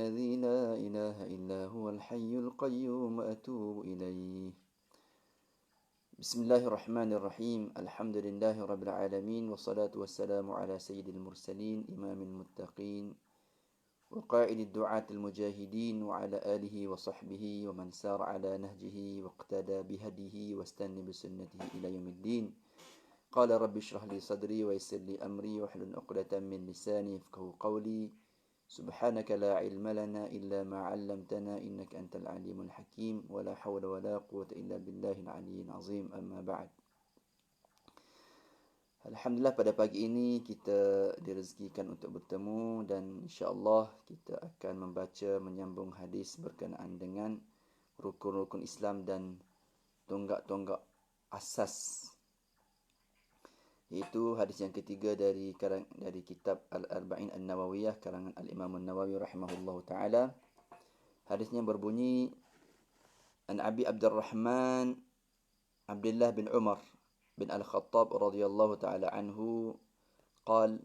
الذي لا إله إلا هو الحي القيوم وأتوب إليه. بسم الله الرحمن الرحيم. الحمد لله رب العالمين، والصلاة والسلام على سيد المرسلين إمام المتقين وقائد الدعاة المجاهدين وعلى آله وصحبه ومن سار على نهجه واقتدى بهديه واستنى بسنته إلى يوم الدين. قال رب اشرح لي صدري ويسر لي أمري واحلل عقدة من لساني يفقهوا قولي. سبحانك لا علم لنا إلا ما علمتنا إنك أنت العليم الحكيم ولا حول ولا قوة إلا بالله العلي العظيم. أما بعد. Alhamdulillah, pada pagi ini kita direzekikan untuk bertemu dan insya-Allah kita akan membaca menyambung hadis berkenaan dengan rukun-rukun Islam dan tonggak-tonggak asas, iaitu hadis yang ketiga dari kitab Al-Arba'in An-Nawawiyah karangan Al-Imam An-Nawawi rahimahullahu taala. Hadisnya berbunyi, An Abi Abdurrahman Abdullah bin Umar bin Al-Khattab radhiyallahu taala anhu قال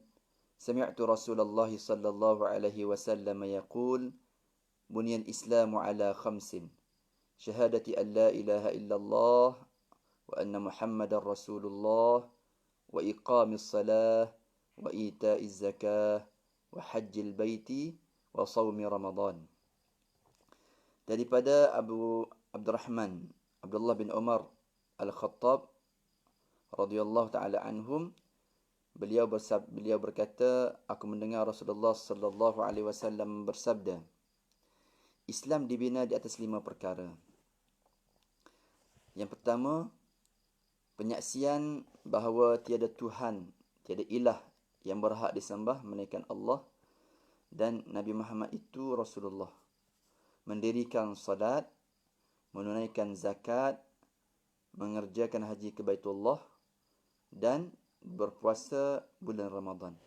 سمعت رسول الله صلى الله عليه وسلم يقول بني الإسلام على خمس شهادة أن لا إله إلا الله وأن محمد رسول الله وإقام الصلاة وإيتاء الزكاة وحج البيت وصوم رمضان. Daripada Abu Abdurrahman Abdullah bin Umar Al-Khattab radhiyallahu taala anhum, beliau berkata, aku mendengar Rasulullah sallallahu alaihi wasallam bersabda, Islam dibina di atas 5 perkara. Yang pertama, penyaksian bahawa tiada Tuhan, tiada ilah yang berhak disembah melainkan Allah dan Nabi Muhammad itu Rasulullah. Mendirikan salat, menunaikan zakat, mengerjakan haji ke Baitullah dan berpuasa bulan Ramadan.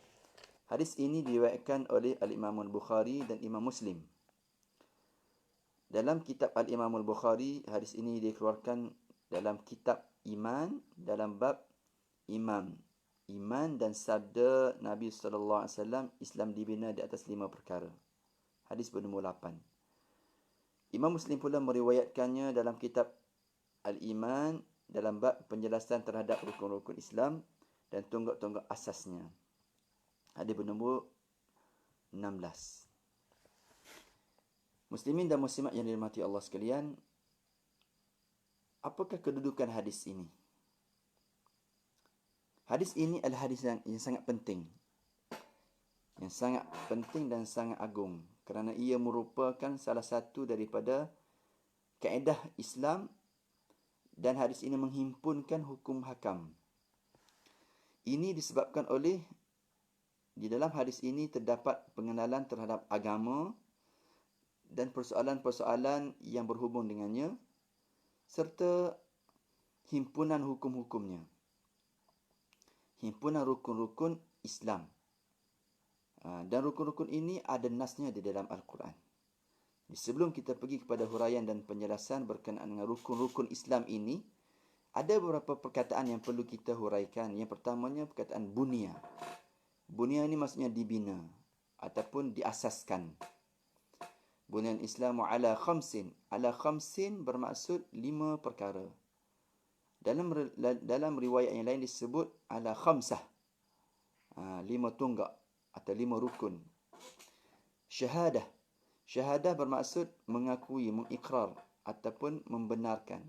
Hadis ini diriwayatkan oleh Al-Imam Al-Bukhari dan Imam Muslim. Dalam kitab Al-Imam Al-Bukhari, hadis ini dikeluarkan dalam kitab Iman, dalam bab Imam. Iman dan sabda Nabi SAW, Islam dibina di atas 5 perkara. Hadis bernombor 8. Imam Muslim pula meriwayatkannya dalam kitab Al-Iman, dalam bab penjelasan terhadap rukun-rukun Islam dan tonggak-tonggak asasnya. Hadis bernombor 16. Muslimin dan muslimat yang dirahmati Allah sekalian, apakah kedudukan hadis ini? Hadis ini adalah hadis yang sangat penting. Yang sangat penting dan sangat agung, kerana ia merupakan salah satu daripada kaedah Islam, dan hadis ini menghimpunkan hukum hakam. Ini disebabkan oleh, di dalam hadis ini terdapat pengenalan terhadap agama dan persoalan-persoalan yang berhubung dengannya, serta himpunan hukum-hukumnya. Himpunan rukun-rukun Islam. Dan rukun-rukun ini ada nasnya di dalam Al-Quran. Sebelum kita pergi kepada huraian dan penjelasan berkenaan dengan rukun-rukun Islam ini, ada beberapa perkataan yang perlu kita huraikan. Yang pertamanya perkataan bunia. Bunia ini maksudnya dibina ataupun diasaskan. Bunyan Islamu ala khamsin. Ala khamsin bermaksud 5 perkara. Dalam riwayat yang lain disebut ala khamsah. 5 tonggak atau 5 rukun. Syahadah. Syahadah bermaksud mengakui, mengikrar ataupun membenarkan.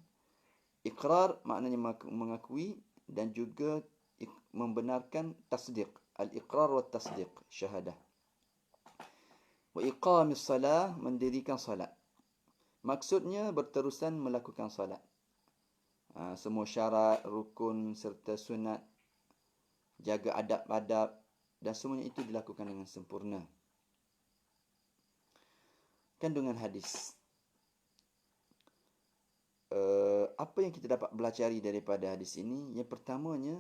Ikrar maknanya mengakui dan juga membenarkan tasdiq. Al-iqrar wa tasdiq, syahadah. Wa iqamis salah, mendirikan salat. Maksudnya berterusan melakukan salat. Semua syarat, rukun serta sunat, jaga adab-adab dan semuanya itu dilakukan dengan sempurna. Kandungan hadis. Apa yang kita dapat belajari daripada hadis ini? Yang pertamanya,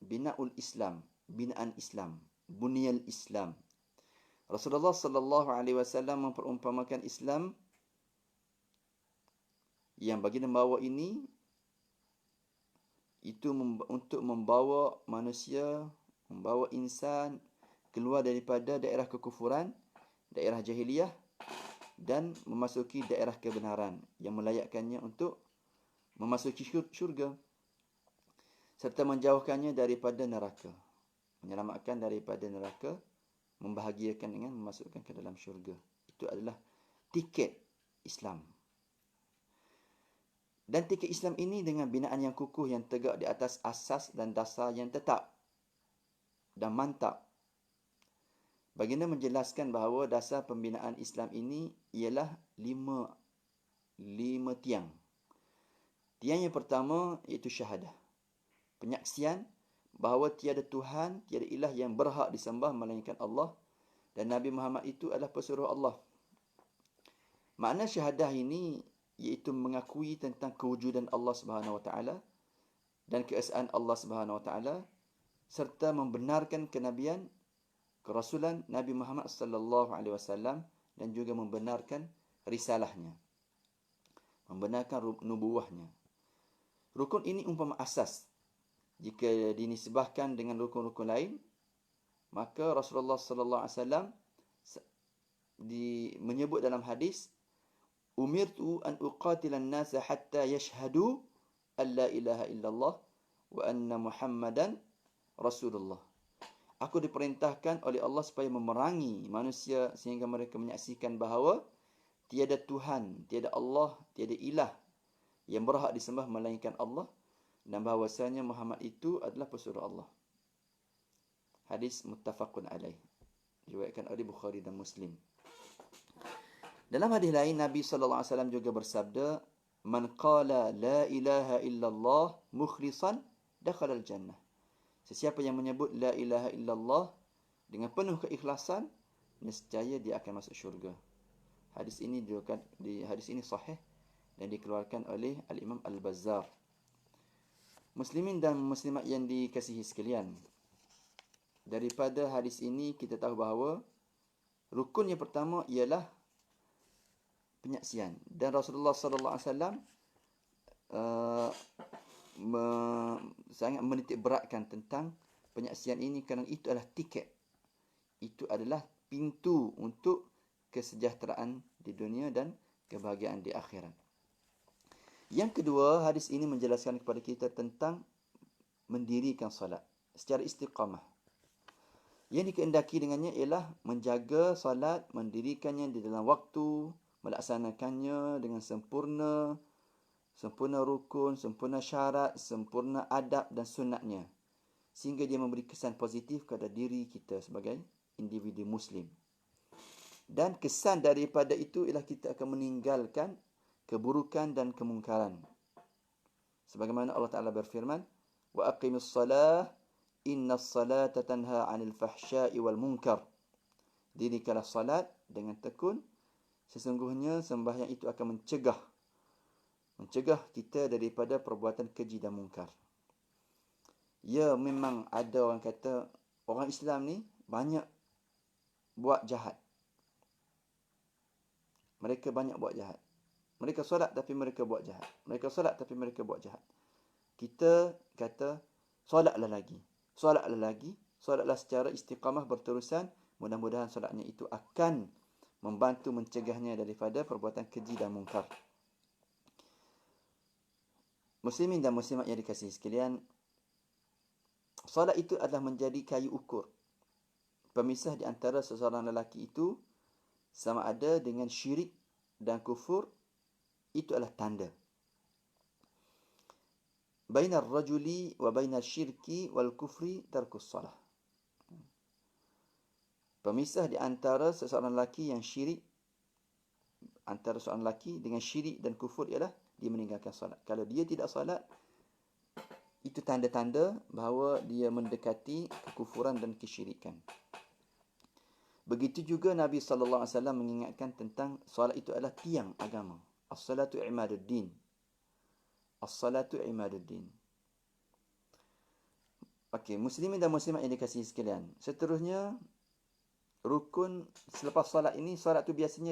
binaul Islam, binaan Islam, bunyal Islam. Rasulullah sallallahu alaihi wasallam memperumpamakan Islam yang baginda bawa ini itu untuk membawa manusia, membawa insan keluar daripada daerah kekufuran, daerah jahiliyah dan memasuki daerah kebenaran yang melayakkannya untuk memasuki syurga, serta menjauhkannya daripada neraka, menyelamatkan daripada neraka, membahagiakan dengan memasukkan ke dalam syurga. Itu adalah tiket Islam. Dan tiket Islam ini dengan binaan yang kukuh, yang tegak di atas asas dan dasar yang tetap dan mantap. Baginda menjelaskan bahawa dasar pembinaan Islam ini ialah lima tiang. Tiang yang pertama iaitu syahadah. Penyaksian bahawa tiada Tuhan, tiada ilah yang berhak disembah melainkan Allah, dan Nabi Muhammad itu adalah pesuruh Allah. Makna syahadah ini iaitu mengakui tentang kewujudan Allah Subhanahu Wa Taala dan keesaan Allah Subhanahu Wa Taala, serta membenarkan kenabian, kerasulan Nabi Muhammad sallallahu alaihi wasallam, dan juga membenarkan risalahnya, membenarkan nubuwahnya. Rukun ini umpama asas. Jika dinisbahkan dengan rukun-rukun lain, maka Rasulullah sallallahu alaihi wasallam menyebut dalam hadis, umirtu an uqatilan nasa hatta yashhadu an la ilaha illallah wa anna Muhammadan Rasulullah. Aku diperintahkan oleh Allah supaya memerangi manusia sehingga mereka menyaksikan bahawa tiada Tuhan, tiada Allah, tiada ilah yang berhak disembah melainkan Allah, dan bahawasanya Muhammad itu adalah pesuruh Allah. Hadis muttafaqun alaih, diriwayatkan oleh Bukhari dan Muslim. Dalam hadis lain, Nabi SAW juga bersabda, man qala la ilaha illallah mukhlisan dakhala al-jannah. Sesiapa yang menyebut la ilaha illallah dengan penuh keikhlasan, nescaya dia akan masuk syurga. Hadis ini sahih dan dikeluarkan oleh Al-Imam Al-Bazzar. Muslimin dan muslimat yang dikasihi sekalian, daripada hadis ini kita tahu bahawa rukun yang pertama ialah penyaksian, dan Rasulullah sallallahu alaihi wasallam sangat menitik beratkan tentang penyaksian ini kerana itu adalah tiket, itu adalah pintu untuk kesejahteraan di dunia dan kebahagiaan di akhirat. Yang kedua, hadis ini menjelaskan kepada kita tentang mendirikan solat secara istiqamah. Yang dikehendaki dengannya ialah menjaga solat, mendirikannya di dalam waktu, melaksanakannya dengan sempurna rukun, sempurna syarat, sempurna adab dan sunatnya, sehingga dia memberi kesan positif kepada diri kita sebagai individu Muslim. Dan kesan daripada itu ialah kita akan meninggalkan keburukan dan kemungkaran. Sebagaimana Allah Ta'ala berfirman, wa aqimus salah, innas salata tanha 'anil fahsya'i wal munkar. Dirikanlah salat dengan tekun, sesungguhnya sembahyang itu akan mencegah kita daripada perbuatan keji dan mungkar. Ya, memang ada orang kata orang Islam ni banyak buat jahat. Mereka banyak buat jahat. Mereka solat tapi mereka buat jahat. Mereka solat tapi mereka buat jahat. Kita kata solatlah lagi. Solatlah secara istiqamah berterusan. Mudah-mudahan solatnya itu akan membantu mencegahnya daripada perbuatan keji dan mungkar. Muslimin dan muslimat yang dikasihi sekalian, solat itu adalah menjadi kayu ukur pemisah di antara seseorang lelaki itu sama ada dengan syirik dan kufur. Itu adalah tanda. Bainar rajuli wa bainar syirki wal kufri tarkus salah. Pemisah di antara seseorang lelaki yang syirik, antara seorang lelaki dengan syirik dan kufur ialah dia meninggalkan solat. Kalau dia tidak solat, itu tanda-tanda bahawa dia mendekati kekufuran dan kesyirikan. Begitu juga Nabi SAW mengingatkan tentang solat itu adalah tiang agama. As-salatu imaduddin. As-salatu imaduddin. Okey, muslimin dan muslimat yang dikasihi sekalian. Seterusnya, rukun selepas solat ini, solat itu biasanya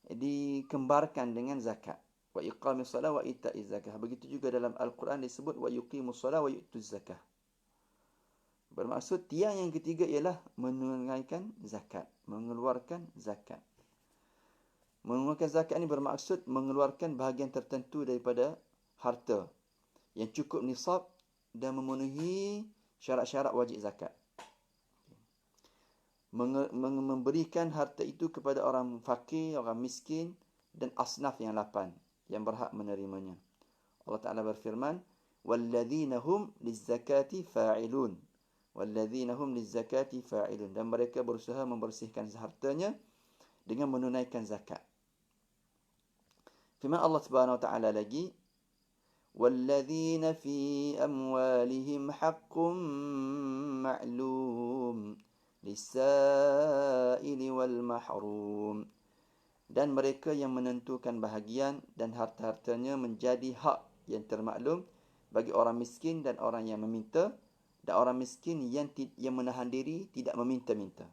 dikembarkan dengan zakat. Wa iqamis salat wa ita'iz zakah. Begitu juga dalam Al-Quran disebut wa yuqimus salat wa yu'tuz zakah. Bermaksud tiang yang ketiga ialah menunaikan zakat, mengeluarkan zakat. Mengeluarkan zakat ini bermaksud mengeluarkan bahagian tertentu daripada harta yang cukup nisab dan memenuhi syarat-syarat wajib zakat. Memberikan harta itu kepada orang fakir, orang miskin dan asnaf yang 8 yang berhak menerimanya. Allah Ta'ala berfirman, وَالَّذِينَ هُمْ لِلزَّكَاةِ فَاعِلُونَ وَالَّذِينَ هُمْ لِلزَّكَاةِ فَاعِلُونَ. Dan mereka berusaha membersihkan hartanya dengan menunaikan zakat. Firman Allah Subhanahu Wa Ta'ala lagi, وَالَّذِينَ فِي أَمْوَالِهِمْ حَقٌّ مَعْلُومٌ لِلسَّائِلِ وَالْمَحْرُومِ. Dan mereka yang menentukan bahagian dan harta-hartanya menjadi hak yang termaklum bagi orang miskin dan orang yang meminta, dan orang miskin yang menahan diri tidak meminta-minta.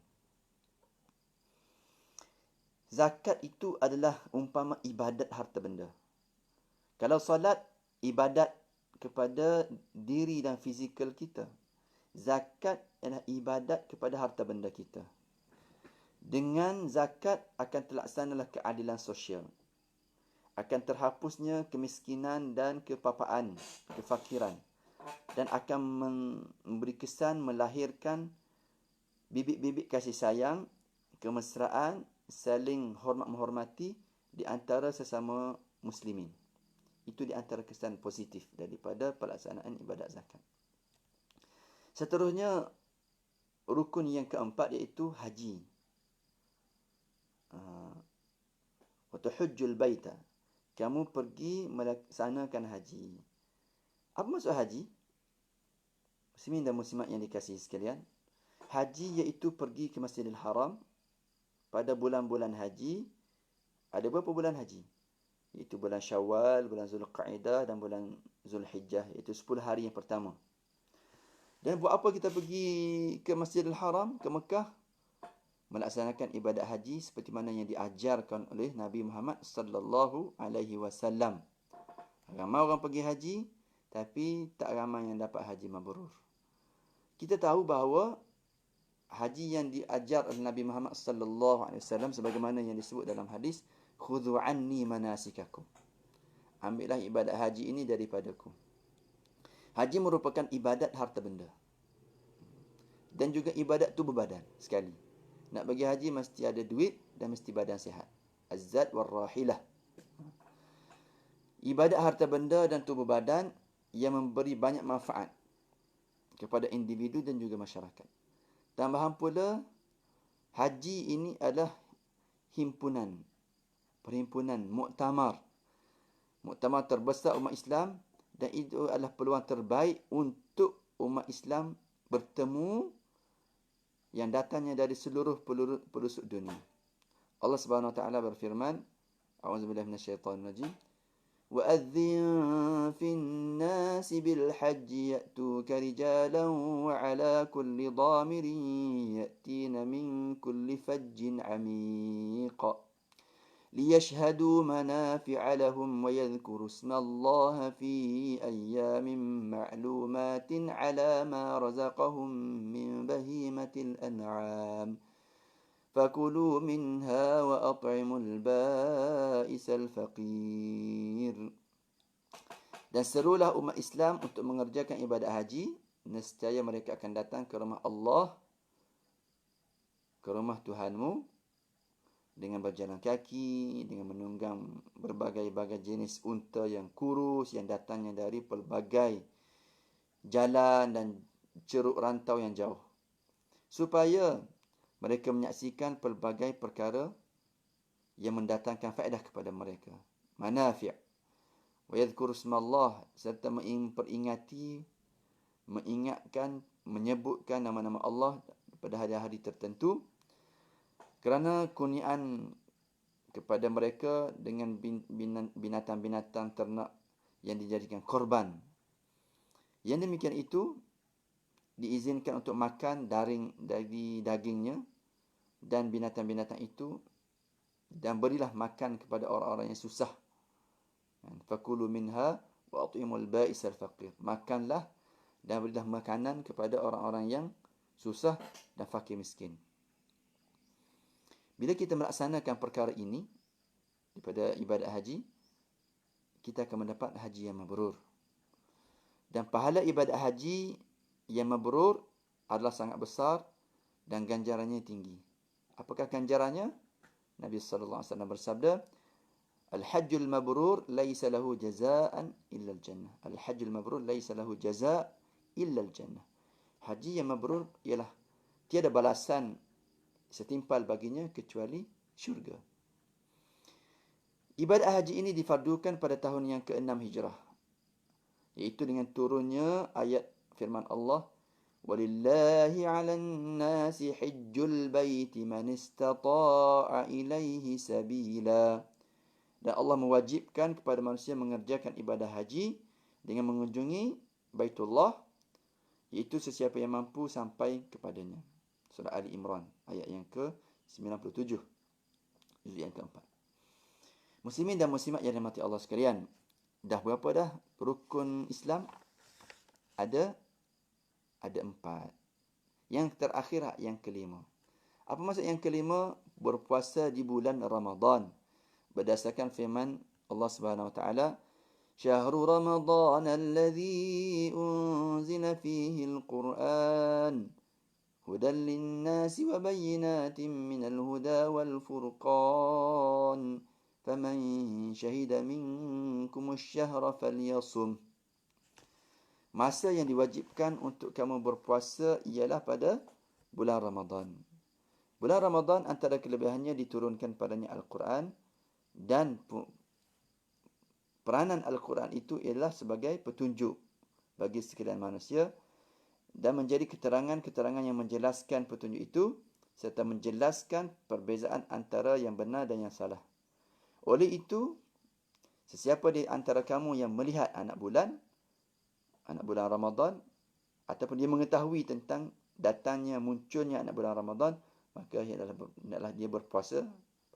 Zakat itu adalah umpama ibadat harta benda. Kalau solat, ibadat kepada diri dan fizikal kita. Zakat adalah ibadat kepada harta benda kita. Dengan zakat akan terlaksanalah keadilan sosial. Akan terhapusnya kemiskinan dan kepapaan, kefakiran. Dan akan memberi kesan melahirkan bibit-bibit kasih sayang, kemesraan, saling hormat menghormati di antara sesama muslimin. Itu di antara kesan positif daripada pelaksanaan ibadat zakat. Seterusnya, rukun yang keempat iaitu haji. Wa tuhujjul baita. Kamu pergi melaksanakan haji. Apa maksud haji? Muslimin dan muslimat yang dikasihi sekalian, haji iaitu pergi ke Masjidil Haram pada bulan-bulan haji. Ada berapa bulan haji? Iaitu bulan Syawal, bulan Zulqa'dah dan bulan Zulhijjah, iaitu 10 hari yang pertama. Dan buat apa kita pergi ke Masjidil Haram, ke Mekah? Melaksanakan ibadat haji seperti mana yang diajarkan oleh Nabi Muhammad sallallahu alaihi wasallam. Ramai orang pergi haji, tapi tak ramai yang dapat haji mabrur. Kita tahu bahawa haji yang diajar oleh Nabi Muhammad sallallahu alaihi wasallam sebagaimana yang disebut dalam hadis, khudhu anni manasikakum. Ambillah ibadat haji ini daripadaku. Haji merupakan ibadat harta benda. Dan juga ibadat tubuh badan sekali. Nak bagi haji mesti ada duit dan mesti badan sihat. Az-zad wal rahilah. Ibadat harta benda dan tubuh badan yang memberi banyak manfaat kepada individu dan juga masyarakat. Tambahan pula, haji ini adalah perhimpunan, muktamar. Muktamar terbesar umat Islam, dan itu adalah peluang terbaik untuk umat Islam bertemu yang datangnya dari seluruh pelosok dunia. Allah Subhanahu Wa Ta'ala berfirman, A'udzubillahi minasyaitonir rajim. وَأَذِّن فِي النَّاسِ بِالْحَجِّ يَأْتُوكَ رِجَالًا وَعَلَى كُلِّ ضَامِرٍ يَأْتِينَ مِنْ كُلِّ فَجٍّ عَمِيقٍ لِيَشْهَدُوا مَنَافِعَ لَهُمْ وَيَذْكُرُوا اسْمَ اللَّهِ فِي أَيَّامٍ مَّعْلُومَاتٍ عَلَى مَا رَزَقَهُم مِّن بَهِيمَةِ الْأَنْعَامِ فَكُلُوا مِنْهَا وَأَطْعِمُوا الْبَائِسَ الْفَقِيرَ. Dan serulah umat Islam untuk mengerjakan ibadat haji, nescaya mereka akan datang ke rumah Allah, ke rumah Tuhanmu, dengan berjalan kaki, dengan menunggang berbagai-bagai jenis unta yang kurus, yang datangnya dari pelbagai jalan dan ceruk rantau yang jauh. Supaya mereka menyaksikan pelbagai perkara yang mendatangkan faedah kepada mereka. Manafi'. Wa yadhkuru ismallah, serta mengingatkan, menyebutkan nama-nama Allah pada hari-hari tertentu. Kerana kurniaan kepada mereka dengan binatang-binatang ternak yang dijadikan korban. Yang demikian itu diizinkan untuk makan dari dagingnya dan binatang-binatang itu, dan berilah makan kepada orang-orang yang susah. Fakulu minha wa at'imul ba'isal faqir. Makanlah dan berilah makanan kepada orang-orang yang susah dan fakir miskin. Bila kita melaksanakan perkara ini, daripada ibadat haji, kita akan mendapat haji yang mabrur. Dan pahala ibadat haji yang mabrur adalah sangat besar dan ganjarannya tinggi. Apakah ganjarannya? Nabi sallallahu alaihi wasallam bersabda, "Al-hajjul mabrur laisa lahu jazaa'an illa al-jannah." Al-hajjul mabrur laisa lahu jazaa' illa al-jannah. Haji yang mabrur ialah tiada balasan setimpal baginya kecuali syurga. Ibadat haji ini difardukan pada tahun yang ke-6 Hijrah, iaitu dengan turunnya ayat firman Allah, "Walillahi 'alan nasi hajjul baiti man istata'a ilaihi sabila." Dan Allah mewajibkan kepada manusia mengerjakan ibadah haji dengan mengunjungi Baitullah, iaitu sesiapa yang mampu sampai kepadanya. Surah Ali Imran ayat yang ke-97, juz yang keempat. Muslimin dan muslimat yang dirahmati Allah sekalian, dah berapa dah rukun Islam? Ada 4. Yang terakhir yang kelima. Apa maksud yang kelima? Berpuasa di bulan Ramadan. Berdasarkan firman Allah Subhanahu wa taala, "Syahrul Ramadan alladzi unzila fihi al-Qur'an hudan lin-nasi wa bayyinatin minal huda wal furqan faman syahida minkum asy-syahra falyasum." Masa yang diwajibkan untuk kamu berpuasa ialah pada bulan Ramadan. Bulan Ramadan antara kelebihannya diturunkan padanya Al-Quran, dan peranan Al-Quran itu ialah sebagai petunjuk bagi sekalian manusia dan menjadi keterangan-keterangan yang menjelaskan petunjuk itu serta menjelaskan perbezaan antara yang benar dan yang salah. Oleh itu, sesiapa di antara kamu yang melihat anak bulan Ramadan ataupun dia mengetahui tentang datangnya, munculnya anak bulan Ramadan, maka hendaklah dia berpuasa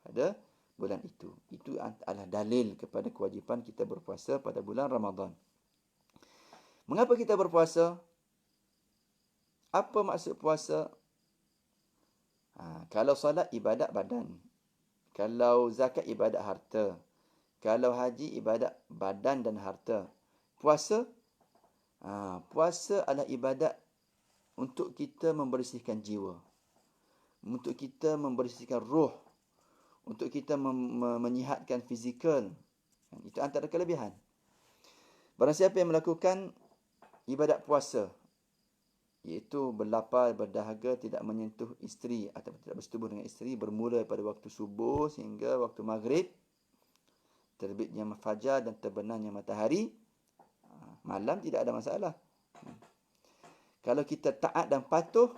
pada bulan itu. Itu adalah dalil kepada kewajipan kita berpuasa pada bulan Ramadan. Mengapa kita berpuasa? Apa maksud puasa? Kalau solat ibadat badan, kalau zakat ibadat harta, kalau haji ibadat badan dan harta. Puasa adalah ibadat untuk kita membersihkan jiwa, untuk kita membersihkan roh, untuk kita menyihatkan fizikal. Itu antara kelebihan. Barang siapa yang melakukan ibadat puasa, iaitu berlapar, berdahaga, tidak menyentuh isteri atau tidak bersetubuh dengan isteri, bermula pada waktu subuh sehingga waktu maghrib, terbitnya fajar dan terbenamnya matahari, malam tidak ada masalah. Kalau kita taat dan patuh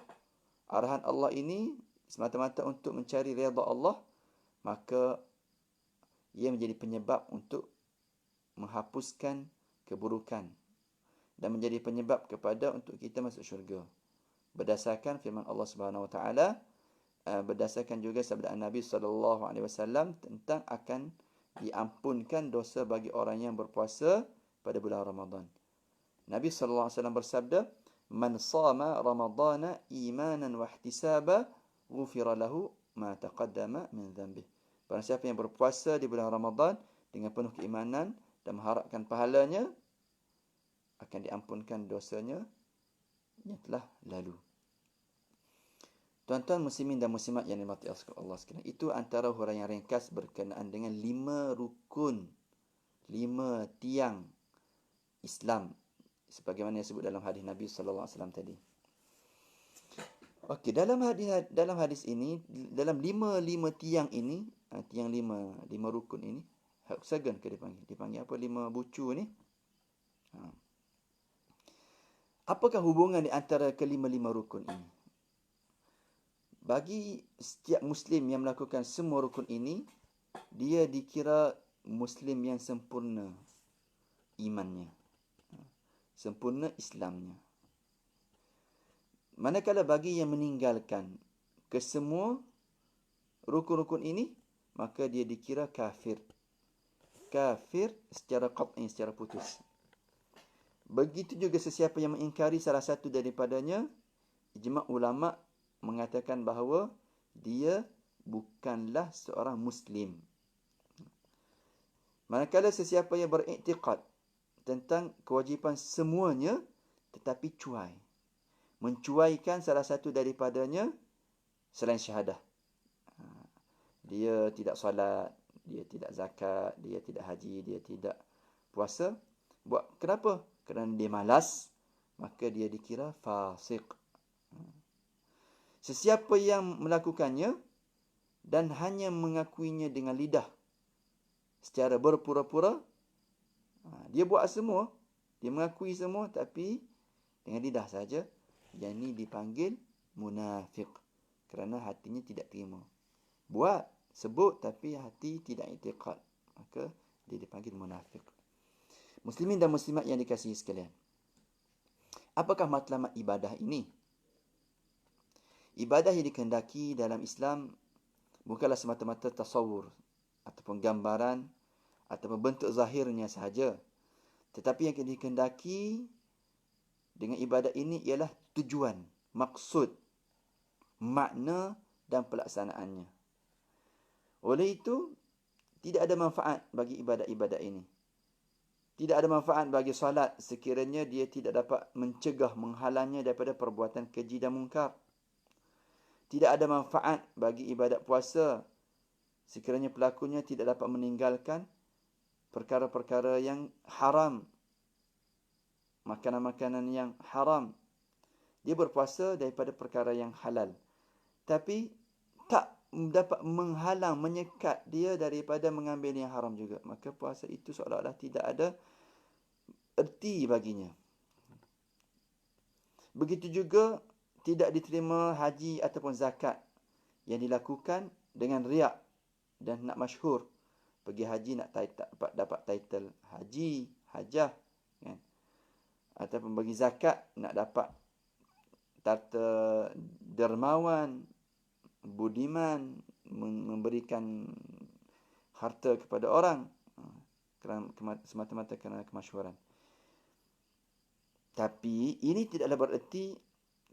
arahan Allah ini semata-mata untuk mencari redha Allah, maka ia menjadi penyebab untuk menghapuskan keburukan dan menjadi penyebab kepada untuk kita masuk syurga. Berdasarkan firman Allah Subhanahu wa taala, berdasarkan juga sabda Nabi sallallahu alaihi wasallam tentang akan diampunkan dosa bagi orang yang berpuasa pada bulan Ramadan. Nabi sallallahu alaihi wasallam bersabda, "Man shama Ramadana imanan wa ihtisaba, ghufira lahu ma taqaddama min dhanbih." Barang siapa yang berpuasa di bulan Ramadan dengan penuh keimanan dan mengharapkan pahalanya, akan diampunkan dosanya yang telah lalu. Tuan-tuan muslimin dan muslimat yang dirahmati Allah sekalian, itu antara huraian ringkas berkenaan dengan 5 rukun, 5 tiang Islam, sebagaimana yang disebut dalam hadis Nabi sallallahu alaihi wasallam tadi. Okey, dalam hadis ini, dalam 5 tiang ini, tiang 5 rukun ini, hexagon ke dipanggil apa, 5 bucu ni? Apakah hubungan di antara kelima-lima rukun ini? Bagi setiap Muslim yang melakukan semua rukun ini, dia dikira Muslim yang sempurna imannya, sempurna Islamnya. Manakala bagi yang meninggalkan kesemua rukun-rukun ini, maka dia dikira kafir. Kafir secara qat'i, secara putus. Begitu juga sesiapa yang mengingkari salah satu daripadanya, ijma' ulama' mengatakan bahawa dia bukanlah seorang Muslim. Manakala sesiapa yang beriktikad tentang kewajipan semuanya tetapi cuai, mencuaikan salah satu daripadanya selain syahadah. Dia tidak solat, dia tidak zakat, dia tidak haji, dia tidak puasa. Kenapa? Kerana dia malas, maka dia dikira fasik. Sesiapa yang melakukannya dan hanya mengakuinya dengan lidah secara berpura-pura, dia buat semua, dia mengakui semua tapi dengan lidah saja, yang ini dipanggil munafik kerana hatinya tidak terima. Buat, sebut tapi hati tidak i'tiqad, maka dia dipanggil munafik. Muslimin dan muslimat yang dikasihi sekalian, apakah matlamat ibadah ini? Ibadah yang dikehendaki dalam Islam bukanlah semata-mata tasawur ataupun gambaran ataupun bentuk zahirnya sahaja, tetapi yang dikehendaki dengan ibadah ini ialah tujuan, maksud, makna dan pelaksanaannya. Oleh itu, tidak ada manfaat bagi ibadat-ibadat ini. Tidak ada manfaat bagi solat sekiranya dia tidak dapat mencegah, menghalangnya daripada perbuatan keji dan mungkar. Tidak ada manfaat bagi ibadat puasa sekiranya pelakunya tidak dapat meninggalkan perkara-perkara yang haram, makanan-makanan yang haram. Dia berpuasa daripada perkara yang halal, tapi tak dapat menghalang, menyekat dia daripada mengambil yang haram juga. Maka puasa itu seolah-olah tidak ada erti baginya. Begitu juga tidak diterima haji ataupun zakat yang dilakukan dengan riak dan nak masyhur. Pergi haji nak dapat title haji, hajah, kan? Ataupun bagi zakat nak dapat tata dermawan, budiman, memberikan harta kepada orang semata-mata kerana kemasyhuran. Tapi ini tidaklah bererti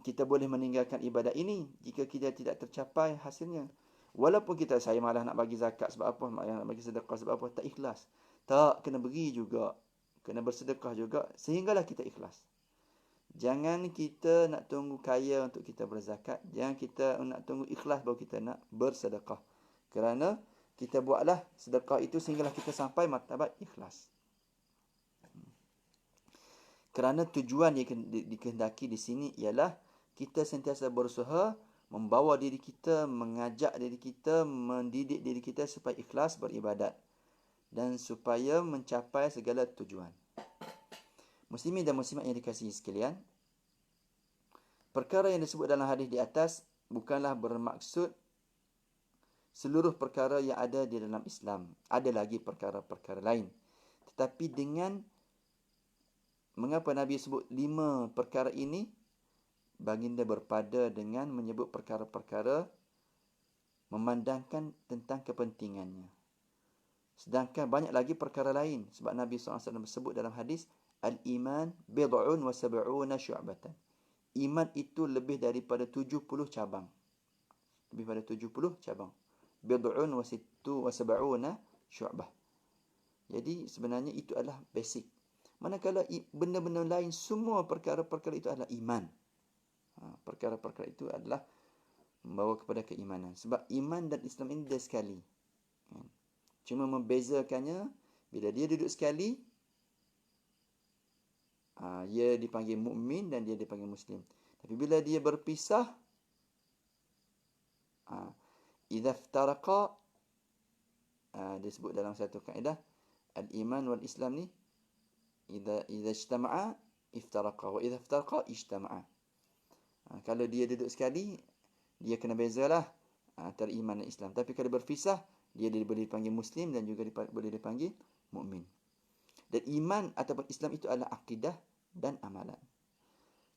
kita boleh meninggalkan ibadat ini jika kita tidak tercapai hasilnya. Walaupun saya malas nak bagi zakat sebab apa, malas nak bagi sedekah sebab apa, tak ikhlas. Tak, kena beri juga, kena bersedekah juga sehinggalah kita ikhlas. Jangan kita nak tunggu kaya untuk kita berzakat, jangan kita nak tunggu ikhlas baru kita nak bersedekah. Kerana kita buatlah sedekah itu sehinggalah kita sampai martabat ikhlas. Kerana tujuan yang dikehendaki di sini ialah kita sentiasa berusaha membawa diri kita, mengajak diri kita, mendidik diri kita supaya ikhlas beribadat dan supaya mencapai segala tujuan. Muslimin dan muslimat yang dikasihi sekalian, perkara yang disebut dalam hadis di atas bukanlah bermaksud seluruh perkara yang ada di dalam Islam. Ada lagi perkara-perkara lain. Tetapi dengan mengapa Nabi sebut 5 perkara ini, baginda berpada dengan menyebut perkara-perkara memandangkan tentang kepentingannya. Sedangkan banyak lagi perkara lain. Sebab Nabi SAW sebut dalam hadis, Al-iman bid'un wa sab'una syu'batan. Iman itu lebih daripada 70 cabang. Lebih daripada 70 cabang. Bid'un wa sittu wa sab'una syu'bah. Jadi sebenarnya itu adalah basic. Manakala benda-benda lain, semua perkara-perkara itu adalah iman. Perkara-perkara itu adalah membawa kepada keimanan. Sebab iman dan Islam ini dia sekali. Cuma membezakannya, bila dia duduk sekali, dia dipanggil mukmin dan dia dipanggil muslim. Tapi bila dia berpisah, idza iftaraqa, dia sebut dalam satu kaedah, al-iman wal Islam ni idza ijtama'a iftaraqa wa idza iftaraqa ijtama'a. Kalau dia duduk sekali, dia kena bezalah antara iman dan Islam. Tapi kalau berpisah, dia boleh dipanggil muslim dan juga boleh dipanggil mukmin. Dan iman ataupun Islam itu adalah akidah dan amalan.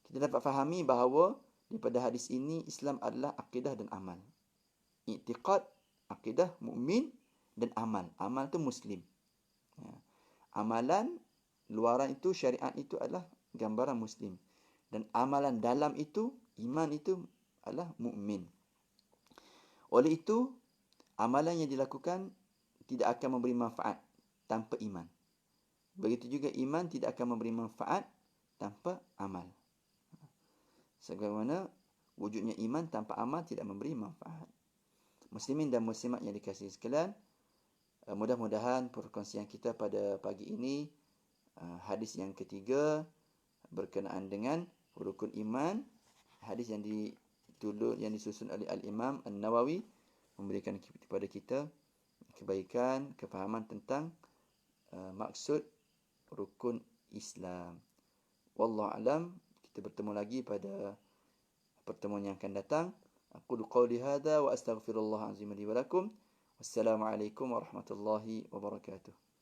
Kita dapat fahami bahawa daripada hadis ini, Islam adalah akidah dan amal. I'tiqad, akidah, mukmin dan amal. Amal itu muslim. Amalan luaran itu, syariat itu adalah gambaran muslim. Dan amalan dalam itu, iman itu adalah mukmin. Oleh itu, amalan yang dilakukan tidak akan memberi manfaat tanpa iman. Begitu juga iman tidak akan memberi manfaat tanpa amal. Sebagaimana wujudnya iman tanpa amal tidak memberi manfaat. Muslimin dan muslimat yang dikasihi sekalian, mudah-mudahan perkongsian kita pada pagi ini, hadis yang ketiga berkenaan dengan rukun iman, hadis yang disusun oleh Al-Imam An-Nawawi, memberikan kepada kita kebaikan, kefahaman tentang maksud rukun Islam. Wallahu alam. Kita bertemu lagi pada pertemuan yang akan datang. Aqulu qawli hadha wa astaghfirullah azim li wa lakum. Wassalamualaikum warahmatullahi wabarakatuh.